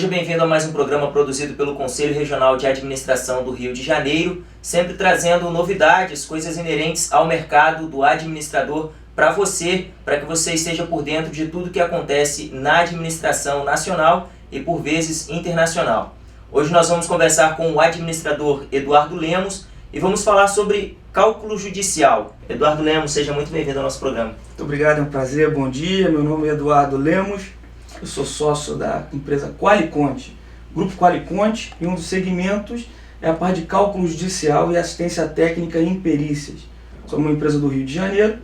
bem-vindo a mais um programa produzido pelo Conselho Regional de Administração do Rio de Janeiro, sempre trazendo novidades, coisas inerentes ao mercado do administrador para você, para que você esteja por dentro de tudo que acontece na administração nacional e por vezes internacional. Hoje nós vamos conversar com o administrador Eduardo Lemos e vamos falar sobre cálculo judicial. Eduardo Lemos, seja muito bem-vindo ao nosso programa. Muito obrigado, é um prazer, bom dia. Meu nome é Eduardo Lemos, eu sou sócio da empresa Qualiconte, Grupo Qualiconte, e um dos segmentos é a parte de cálculo judicial e assistência técnica em perícias. Somos uma empresa do Rio de Janeiro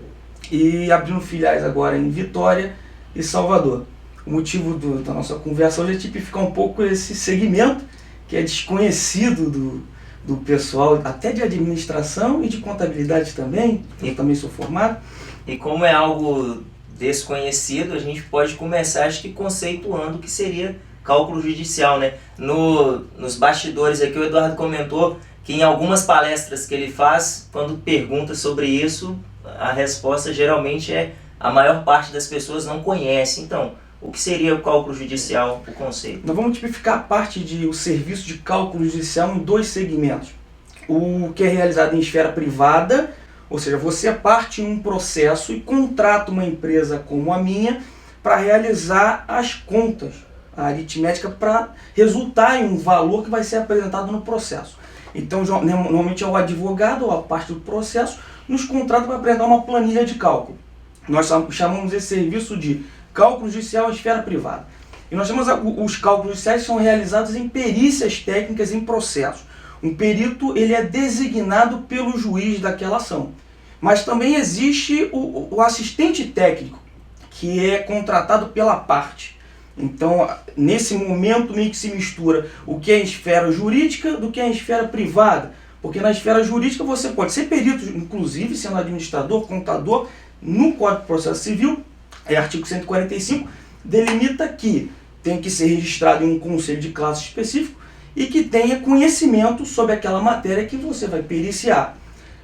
e abrindo filiais agora em Vitória e Salvador. O motivo da nossa conversa hoje é tipificar um pouco esse segmento que é desconhecido do pessoal, até de administração e de contabilidade também. Eu também sou formado. E como é algo desconhecido, a gente pode começar, acho que conceituando o que seria cálculo judicial, né? Nos bastidores aqui, o Eduardo comentou que em algumas palestras que ele faz, quando pergunta sobre isso, a resposta geralmente é a maior parte das pessoas não conhece. Então, o que seria o cálculo judicial, o conceito? Nós vamos tipificar a parte o serviço de cálculo judicial em dois segmentos. O que é realizado em esfera privada, ou seja, você parte em um processo e contrata uma empresa como a minha para realizar as contas, a aritmética, para resultar em um valor que vai ser apresentado no processo. Então, normalmente é o advogado ou a parte do processo nos contrata para apresentar uma planilha de cálculo. Nós chamamos esse serviço de cálculo judicial em esfera privada. E nós temos os cálculos judiciais que são realizados em perícias técnicas em processos. Um perito ele é designado pelo juiz daquela ação. Mas também existe o assistente técnico, que é contratado pela parte. Então, nesse momento, meio que se mistura o que é em esfera jurídica do que é em esfera privada. Porque na esfera jurídica você pode ser perito, inclusive sendo administrador, contador, no Código de Processo Civil, artigo 145, delimita que tem que ser registrado em um conselho de classe específico e que tenha conhecimento sobre aquela matéria que você vai periciar.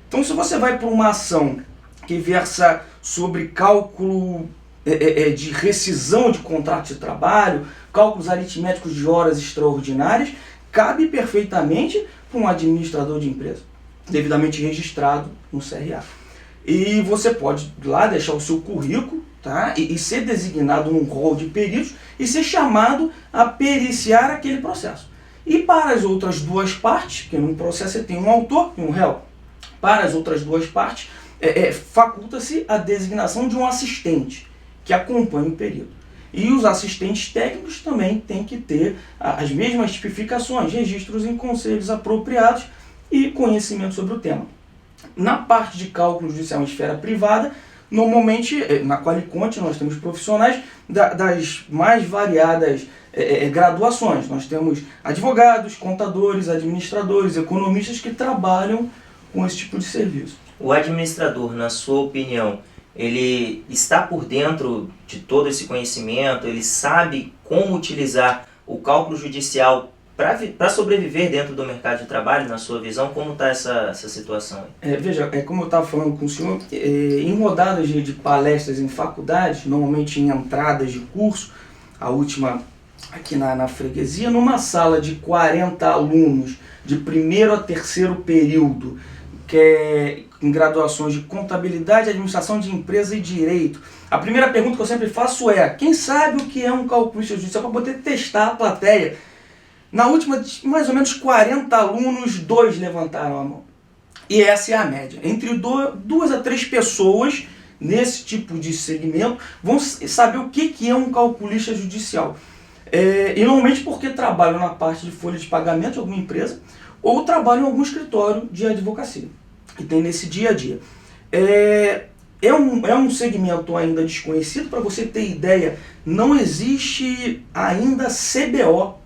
Então, se você vai para uma ação que versa sobre cálculo de rescisão de contrato de trabalho, cálculos aritméticos de horas extraordinárias, cabe perfeitamente para um administrador de empresa, devidamente registrado no CRA. E você pode lá deixar o seu currículo, tá? e ser designado num rol de peritos e ser chamado a periciar aquele processo. E para as outras duas partes, porque num processo você tem um autor e um réu, para as outras duas partes, faculta-se a designação de um assistente que acompanha o perito. E os assistentes técnicos também têm que ter as mesmas tipificações, registros em conselhos apropriados e conhecimento sobre o tema. Na parte de cálculo judicial em esfera privada, normalmente, na Qualiconte, nós temos profissionais das mais variadas graduações. Nós temos advogados, contadores, administradores, economistas que trabalham com esse tipo de serviço. O administrador, na sua opinião, ele está por dentro de todo esse conhecimento, ele sabe como utilizar o cálculo judicial para sobreviver dentro do mercado de trabalho, na sua visão? Como está essa situação aí? Veja, como eu estava falando com o senhor, em rodadas de palestras em faculdades, normalmente em entradas de curso, a última aqui na freguesia, numa sala de 40 alunos, de primeiro a terceiro período, que é em graduações de contabilidade, administração de empresa e direito. A primeira pergunta que eu sempre faço é: quem sabe o que é um calculista judicial, para poder testar a plateia? Na última, mais ou menos 40 alunos, 2 levantaram a mão. E essa é a média. Entre 2 a 3 pessoas nesse tipo de segmento vão saber o que é um calculista judicial. E normalmente porque trabalham na parte de folha de pagamento de alguma empresa ou trabalham em algum escritório de advocacia. E tem nesse dia a dia. É um segmento ainda desconhecido. Para você ter ideia, não existe ainda CBO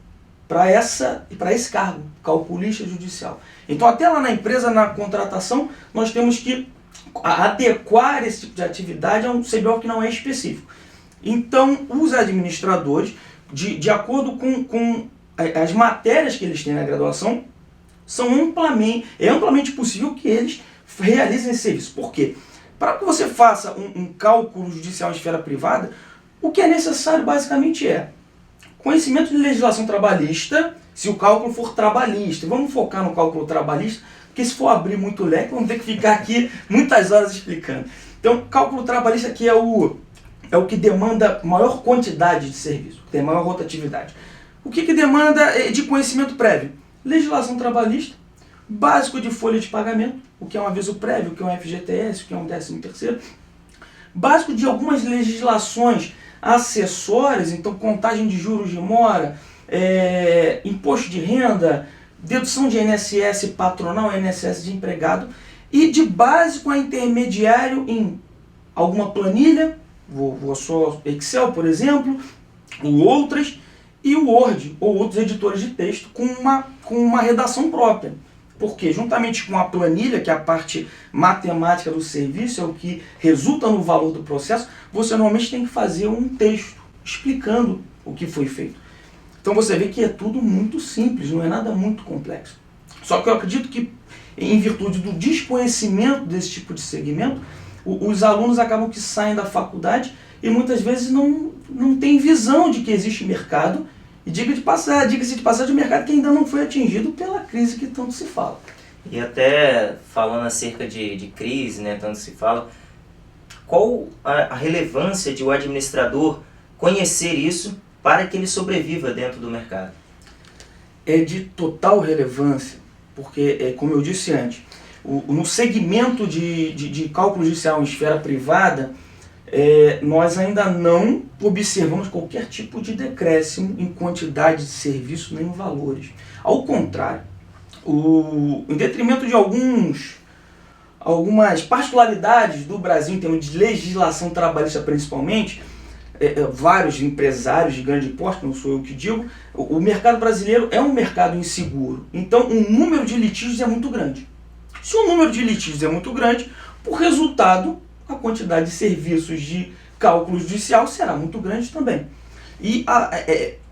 para esse cargo, calculista judicial. Então, até lá na empresa, na contratação, nós temos que adequar esse tipo de atividade a um CBO que não é específico. Então, os administradores, de acordo com as matérias que eles têm na graduação, é amplamente possível que eles realizem esse serviço. Por quê? Para que você faça um cálculo judicial em esfera privada, o que é necessário basicamente Conhecimento de legislação trabalhista, se o cálculo for trabalhista. Vamos focar no cálculo trabalhista, porque se for abrir muito leque, vamos ter que ficar aqui muitas horas explicando. Então, cálculo trabalhista aqui é o que demanda maior quantidade de serviço, que tem maior rotatividade. O que demanda de conhecimento prévio? Legislação trabalhista, básico de folha de pagamento, o que é um aviso prévio, o que é um FGTS, o que é um 13º, básico de algumas legislações acessórias, então contagem de juros de mora, imposto de renda, dedução de INSS patronal, INSS de empregado, e de básico a intermediário em alguma planilha, vou só Excel, por exemplo, ou outras, e o Word ou outros editores de texto com uma redação própria. Porque juntamente com a planilha, que é a parte matemática do serviço, é o que resulta no valor do processo, você normalmente tem que fazer um texto explicando o que foi feito. Então você vê que é tudo muito simples, não é nada muito complexo. Só que eu acredito que, em virtude do desconhecimento desse tipo de segmento, os alunos acabam que saem da faculdade e muitas vezes não têm visão de que existe mercado. E diga-se de passagem, o mercado que ainda não foi atingido pela crise que tanto se fala. E até falando acerca de crise, né, tanto se fala, qual a relevância de o administrador conhecer isso para que ele sobreviva dentro do mercado? É de total relevância, porque, como eu disse antes, no segmento de cálculo judicial em esfera privada, nós ainda não observamos qualquer tipo de decréscimo em quantidade de serviço nem em valores. Ao contrário, em detrimento de algumas particularidades do Brasil em termos de legislação trabalhista principalmente, vários empresários de grande porte, não sou eu que digo, o mercado brasileiro é um mercado inseguro. Então o número de litígios é muito grande. Se o número de litígios é muito grande, por resultado, a quantidade de serviços de cálculo judicial será muito grande também. E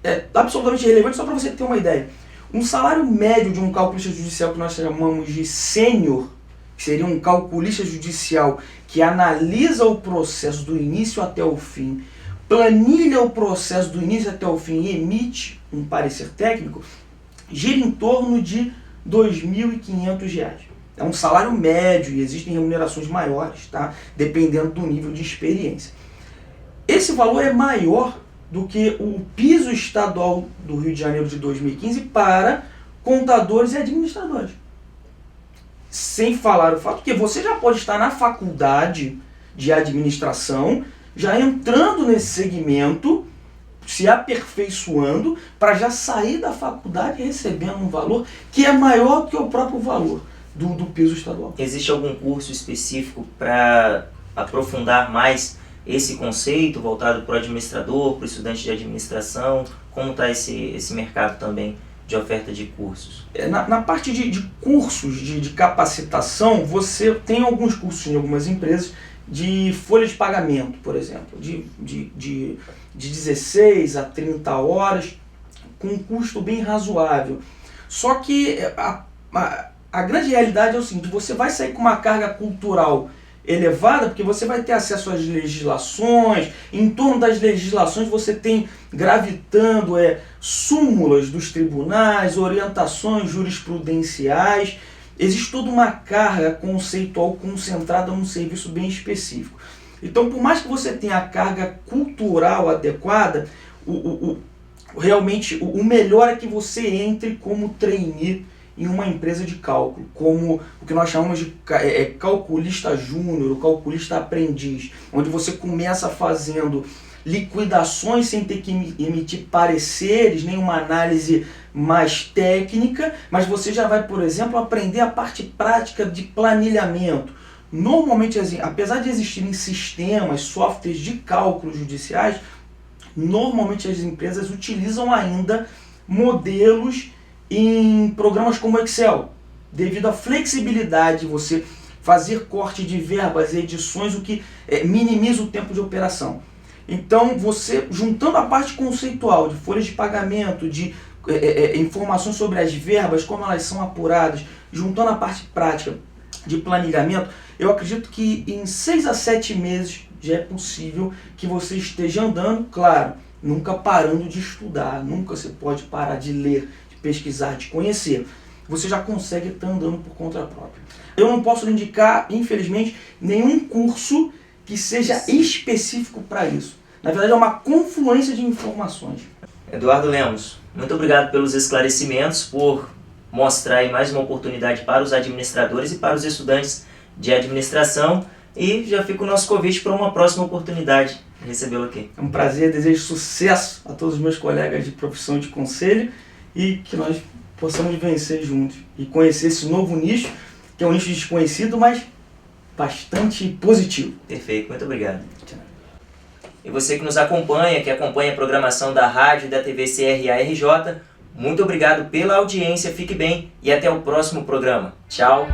é absolutamente relevante, só para você ter uma ideia. Um salário médio de um calculista judicial que nós chamamos de sênior, que seria um calculista judicial que analisa o processo do início até o fim, planilha o processo do início até o fim e emite um parecer técnico, gira em torno de R$ 2.500. É um salário médio e existem remunerações maiores, tá? Dependendo do nível de experiência. Esse valor é maior do que o piso estadual do Rio de Janeiro de 2015 para contadores e administradores. Sem falar o fato que você já pode estar na faculdade de administração, já entrando nesse segmento, se aperfeiçoando, para já sair da faculdade recebendo um valor que é maior que o próprio valor do piso estadual. Existe algum curso específico para aprofundar mais esse conceito voltado para o administrador, para o estudante de administração? Como está esse mercado também de oferta de cursos? Na parte de cursos de capacitação, você tem alguns cursos em algumas empresas de folha de pagamento, por exemplo, de 16 a 30 horas, com um custo bem razoável. Só que a grande realidade é o seguinte: você vai sair com uma carga cultural elevada, porque você vai ter acesso às legislações, em torno das legislações você tem gravitando súmulas dos tribunais, orientações jurisprudenciais, existe toda uma carga conceitual concentrada num serviço bem específico. Então, por mais que você tenha a carga cultural adequada, realmente o melhor é que você entre como trainee em uma empresa de cálculo, como o que nós chamamos de calculista júnior, ou calculista aprendiz, onde você começa fazendo liquidações sem ter que emitir pareceres, nenhuma análise mais técnica, mas você já vai, por exemplo, aprender a parte prática de planilhamento. Normalmente, apesar de existirem sistemas, softwares de cálculos judiciais, normalmente as empresas utilizam ainda modelos em programas como Excel, devido à flexibilidade de você fazer corte de verbas e edições, o que minimiza o tempo de operação. Então, você, juntando a parte conceitual de folhas de pagamento, de informações sobre as verbas, como elas são apuradas, juntando a parte prática de planilhamento, eu acredito que em 6 a 7 meses já é possível que você esteja andando, claro, nunca parando de estudar, nunca você pode parar de ler, de pesquisar, de conhecer. Você já consegue estar andando por conta própria. Eu não posso indicar, infelizmente, nenhum curso que seja específico para isso. Na verdade, é uma confluência de informações. Eduardo Lemos, muito obrigado pelos esclarecimentos, por mostrar aí mais uma oportunidade para os administradores e para os estudantes de administração. E já fica o nosso convite para uma próxima oportunidade de recebê-lo aqui. É um prazer, desejo sucesso a todos os meus colegas de profissão de conselho e que nós possamos vencer juntos e conhecer esse novo nicho, que é um nicho desconhecido, mas bastante positivo. Perfeito, muito obrigado. E você que nos acompanha, que acompanha a programação da rádio e da TV CRA-RJ, muito obrigado pela audiência, fique bem e até o próximo programa. Tchau!